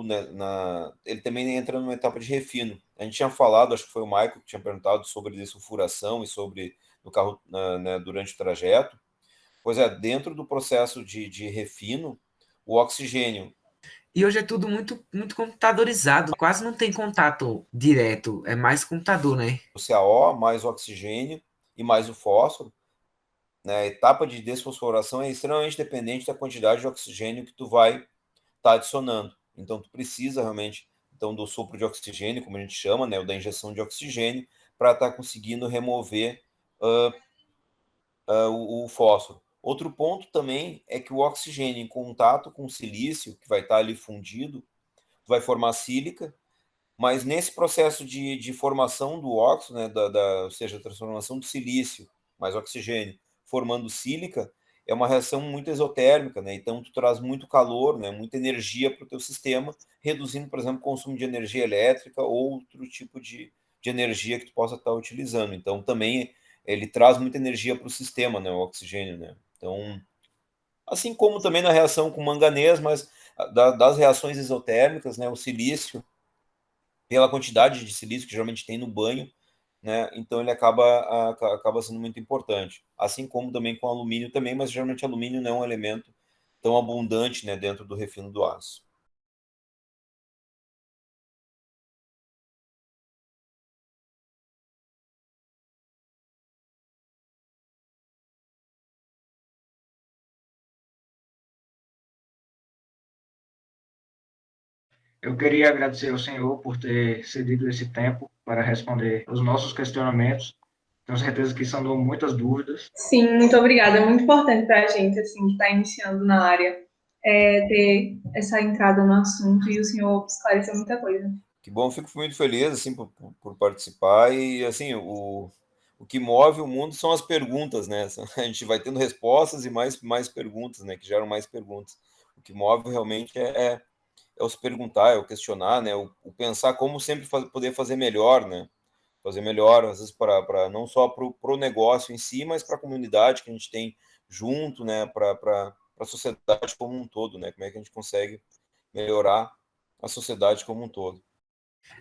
Né, ele também entra numa etapa de refino. A gente tinha falado, acho que foi o Michael que tinha perguntado sobre desulfuração e sobre no carro, né, durante o trajeto. Pois é, dentro do processo de refino, o oxigênio. E hoje é tudo muito, muito computadorizado, quase não tem contato direto, é mais computador, né? O CaO mais o oxigênio e mais o fósforo, né? A etapa de desfosforação é extremamente dependente da quantidade de oxigênio que tu vai estar adicionando. Então, tu precisa realmente do sopro de oxigênio, como a gente chama, né? Ou da injeção de oxigênio, para estar conseguindo remover o fósforo. Outro ponto também é que o oxigênio em contato com o silício, que vai estar ali fundido, vai formar sílica, mas nesse processo de formação do óxido, né, ou seja, a transformação do silício mais oxigênio, formando sílica, é uma reação muito exotérmica, né? Então tu traz muito calor, né, muita energia para o teu sistema, reduzindo, por exemplo, o consumo de energia elétrica ou outro tipo de energia que tu possa estar utilizando. Então também ele traz muita energia para o sistema, né, o oxigênio, né? Então, assim como também na reação com manganês, mas das reações exotérmicas, né, o silício, pela quantidade de silício que geralmente tem no banho, né, então ele acaba sendo muito importante. Assim como também com alumínio também, mas geralmente alumínio não é um elemento tão abundante, né, dentro do refino do aço. Eu queria agradecer ao senhor por ter cedido esse tempo para responder os nossos questionamentos. Tenho certeza que são muitas dúvidas. Sim, muito obrigada. É muito importante para a gente, assim, que está iniciando na área, ter essa entrada no assunto e o senhor esclareceu muita coisa. Que bom, fico muito feliz assim por participar e assim o que move o mundo são as perguntas, né? A gente vai tendo respostas e mais perguntas, né? Que geram mais perguntas. O que move realmente é o se perguntar, é o questionar, né? O pensar como sempre poder fazer melhor, né? Fazer melhor, às vezes, para não só para o negócio em si, mas para a comunidade que a gente tem junto, né? Para a sociedade como um todo, né? Como é que a gente consegue melhorar a sociedade como um todo.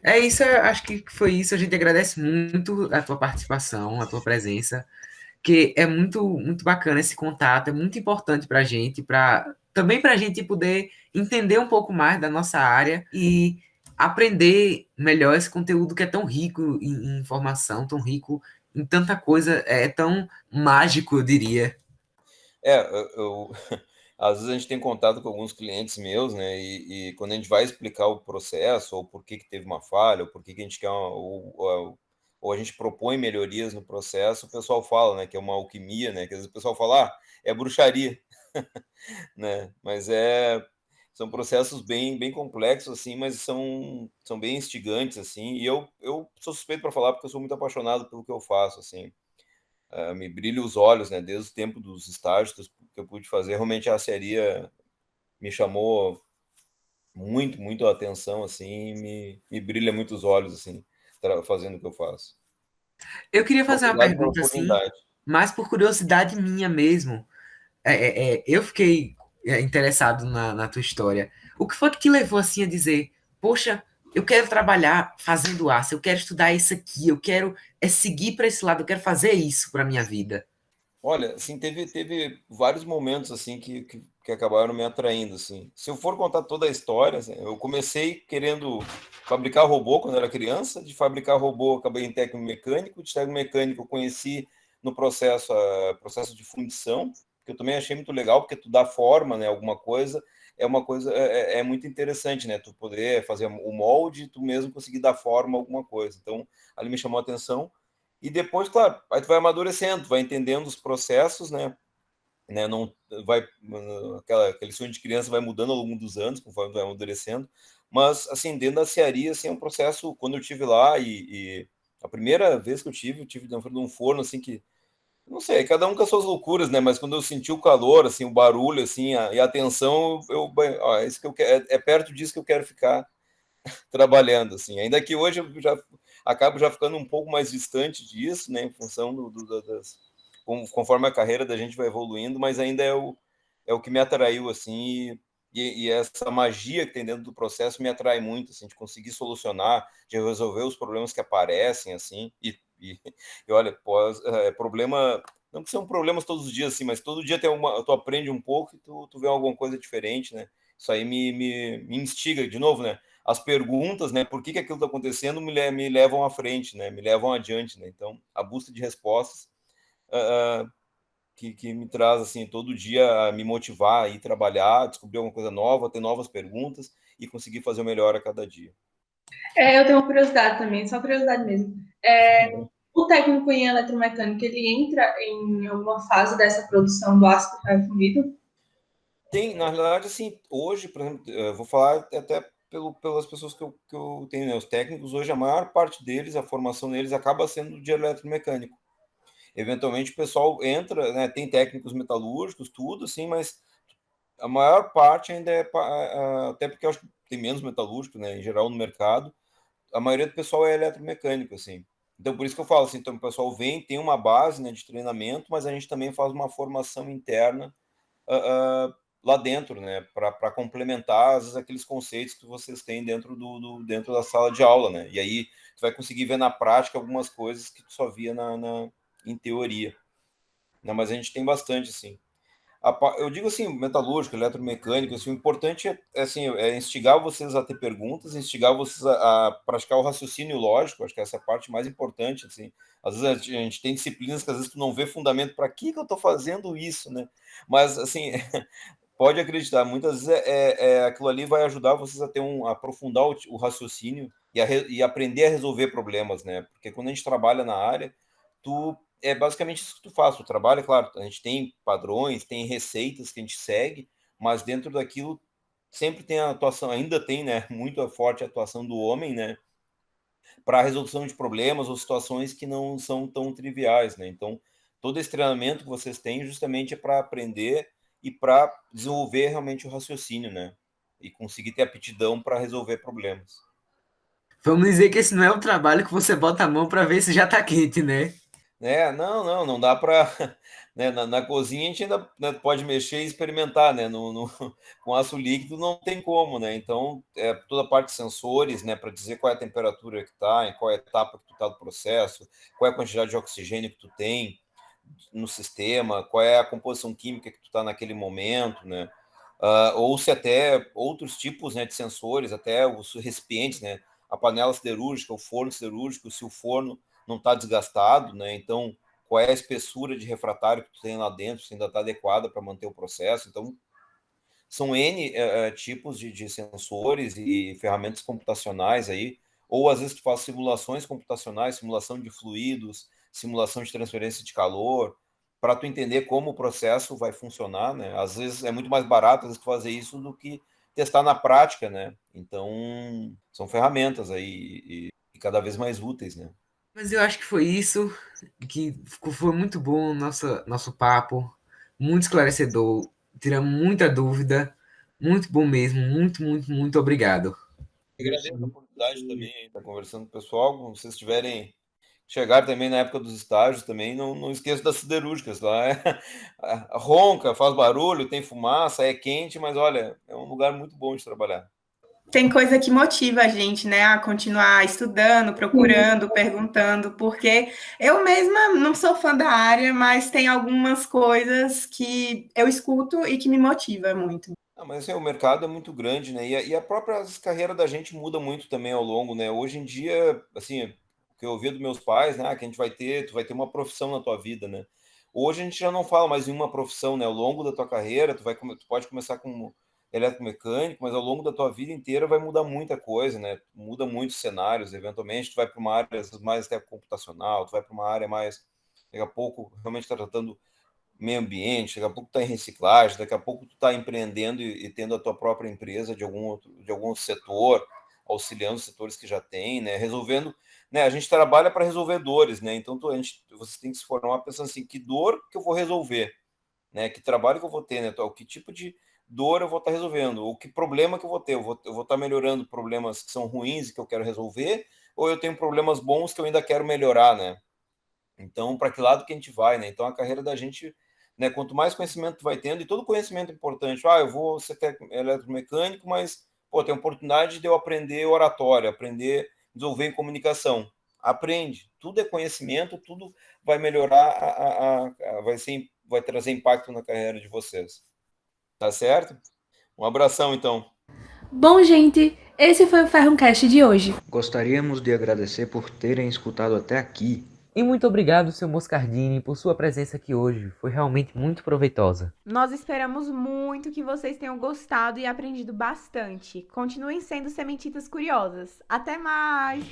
É isso, acho que foi isso. A gente agradece muito a tua participação, a tua presença. que é muito bacana esse contato, é muito importante para a gente, também para a gente poder entender um pouco mais da nossa área e aprender melhor esse conteúdo que é tão rico em informação, tão rico em tanta coisa, é tão mágico, eu diria. Às vezes a gente tem contato com alguns clientes meus, né? E quando a gente vai explicar o processo, ou por que que teve uma falha, ou por que que a gente quer ou a gente propõe melhorias no processo, o pessoal fala, né, que é uma alquimia, né? Que às vezes o pessoal fala, é bruxaria, né? Mas são processos bem complexos, assim, mas são bem instigantes, assim. E eu sou suspeito para falar porque eu sou muito apaixonado pelo que eu faço, assim. Me brilha os olhos, né? Desde o tempo dos estágios que eu pude fazer, realmente a aceria me chamou muito a atenção, assim, me brilha muito os olhos, assim, fazendo o que eu faço. Eu queria fazer uma Obrigado pela pergunta assim, oportunidade. mais por curiosidade minha mesmo. Eu fiquei interessado na tua história. O que foi que te levou assim a dizer, poxa, eu quero trabalhar fazendo aço, eu quero estudar isso aqui, eu quero seguir para esse lado, eu quero fazer isso para minha vida. Olha, assim, teve vários momentos, assim, que acabaram me atraindo, assim. Se eu for contar toda a história, assim, eu comecei querendo fabricar robô quando era criança, de fabricar robô eu acabei em técnico mecânico, de técnico mecânico eu conheci no processo de fundição, que eu também achei muito legal, porque tu dá forma, né, alguma coisa, é uma coisa, é muito interessante, né, tu poder fazer o molde, tu mesmo conseguir dar forma a alguma coisa. Então, ali me chamou a atenção. E depois, claro, aí tu vai amadurecendo, tu vai entendendo os processos, né? Não vai aquele sonho de criança vai mudando ao longo dos anos, conforme tu vai amadurecendo. Mas assim, dentro da cearia, assim, é um processo. Quando eu tive lá e a primeira vez que eu tive dentro de um forno assim que não sei, cada um com as suas loucuras, né? Mas quando eu senti o calor, assim, o barulho, assim, e a tensão, isso que eu quero, é perto disso que eu quero ficar trabalhando, assim. Ainda que hoje eu já acabo já ficando um pouco mais distante disso, né, em função conforme a carreira da gente vai evoluindo, mas ainda é o que me atraiu, assim, e essa magia que tem dentro do processo me atrai muito, assim, de conseguir solucionar, de resolver os problemas que aparecem, assim, e olha, problema, não que são problemas todos os dias, assim, mas todo dia tu aprende um pouco e tu vê alguma coisa diferente, né, isso aí me instiga, de novo, né, as perguntas, né, por que aquilo está acontecendo, me levam à frente, né, me levam adiante, né, então a busca de respostas que me traz assim todo dia a me motivar a ir trabalhar, descobrir alguma coisa nova, ter novas perguntas e conseguir fazer o melhor a cada dia. Eu tenho uma curiosidade também, só curiosidade mesmo. O técnico em eletromecânica, ele entra em alguma fase dessa produção do ácido fundido? Tem, na realidade, assim, hoje, por exemplo, eu vou falar até pelas pessoas que eu tenho, né? Os técnicos, hoje, a maior parte deles, a formação deles acaba sendo de eletromecânico. Eventualmente, o pessoal entra, né? Tem técnicos metalúrgicos, tudo, assim, mas a maior parte ainda até porque eu acho que tem menos metalúrgico, né? Em geral, no mercado, a maioria do pessoal é eletromecânico, assim. Então, por isso que eu falo, assim, então, o pessoal vem, tem uma base, né, de treinamento, mas a gente também faz uma formação interna lá dentro, né, para complementar, às vezes, aqueles conceitos que vocês têm dentro da sala de aula, né, e aí tu vai conseguir ver na prática algumas coisas que tu só via em teoria. Não, mas a gente tem bastante, assim. Eu digo assim, metalúrgico, eletromecânico, assim, o importante assim, é instigar vocês a ter perguntas, instigar vocês a praticar o raciocínio lógico, acho que essa é a parte mais importante, assim. Às vezes a gente tem disciplinas que às vezes tu não vê fundamento para que eu estou fazendo isso, né? Mas, assim, pode acreditar, muitas vezes aquilo ali vai ajudar vocês a aprofundar o raciocínio e aprender a resolver problemas, né? Porque quando a gente trabalha na área, é basicamente isso que tu faz. Tu trabalha, claro, a gente tem padrões, tem receitas que a gente segue, mas dentro daquilo sempre tem a atuação, ainda tem, né, muito forte a atuação do homem, né, para a resolução de problemas ou situações que não são tão triviais, né? Então, todo esse treinamento que vocês têm justamente é para aprender e para desenvolver realmente o raciocínio, né? E conseguir ter aptidão para resolver problemas. Vamos dizer que esse não é um trabalho que você bota a mão para ver se já tá quente, né? Não dá para, né, na cozinha a gente ainda, né, pode mexer e experimentar, né? Com aço líquido não tem como, né? Então, toda a parte de sensores, né, para dizer qual é a temperatura que está, em qual etapa que tu está do processo, qual é a quantidade de oxigênio que tu tem, no sistema, qual é a composição química que tu está naquele momento, né? Ou se até outros tipos, né, de sensores, até os recipientes, né? A panela siderúrgica, o forno siderúrgico, se o forno não está desgastado, né? Então, qual é a espessura de refratário que tu tem lá dentro, se ainda está adequada para manter o processo. Então, são N tipos de sensores e ferramentas computacionais aí, ou às vezes tu faz simulações computacionais, simulação de fluidos, simulação de transferência de calor, para tu entender como o processo vai funcionar, né? Às vezes é muito mais barato às vezes, fazer isso do que testar na prática, né? Então, são ferramentas aí e cada vez mais úteis, né? Mas eu acho que foi isso, que foi muito bom nosso papo, muito esclarecedor, tiramos muita dúvida, muito bom mesmo, muito, muito, muito obrigado. Eu agradeço a oportunidade também de estar conversando com o pessoal. Quando vocês tiverem chegar também na época dos estágios também, não esqueça das siderúrgicas lá. Ronca, faz barulho, tem fumaça, é quente, mas olha, é um lugar muito bom de trabalhar. Tem coisa que motiva a gente, né, a continuar estudando, procurando, perguntando, porque eu mesma não sou fã da área, mas tem algumas coisas que eu escuto e que me motiva muito. Mas assim, o mercado é muito grande, né? E a própria carreira da gente muda muito também ao longo, né? Hoje em dia, assim, o que eu ouvi dos meus pais, né? Que a gente tu vai ter uma profissão na tua vida, né? Hoje a gente já não fala mais em uma profissão, né? Ao longo da tua carreira, tu pode começar como eletromecânico, mas ao longo da tua vida inteira vai mudar muita coisa, né? Muda muitos cenários, eventualmente tu vai para uma área mais até computacional, tu vai para uma área mais, daqui a pouco, realmente tá tratando meio ambiente, daqui a pouco está em reciclagem, daqui a pouco tu está empreendendo e tendo a tua própria empresa de algum setor, auxiliando os setores que já tem, né? Resolvendo, né? A gente trabalha para resolver dores, né? Então você tem que se formar pensando assim, que dor que eu vou resolver, né? Que trabalho que eu vou ter, né? Que tipo de dor eu vou estar resolvendo, ou que problema que eu vou ter, eu vou estar melhorando problemas que são ruins e que eu quero resolver, ou eu tenho problemas bons que eu ainda quero melhorar, né? Então, para que lado que a gente vai, né? Então, a carreira da gente, né? Quanto mais conhecimento tu vai tendo, e todo conhecimento é importante. Eu vou ser eletromecânico, mas, pô, tem a oportunidade de eu aprender oratória, aprender desenvolver em comunicação. Aprende. Tudo é conhecimento, tudo vai melhorar, vai trazer impacto na carreira de vocês. Tá certo? Um abração, então. Bom, gente, esse foi o Ferrumcast de hoje. Gostaríamos de agradecer por terem escutado até aqui. E muito obrigado, seu Moscardini, por sua presença aqui hoje. Foi realmente muito proveitosa. Nós esperamos muito que vocês tenham gostado e aprendido bastante. Continuem sendo sementitas curiosas. Até mais!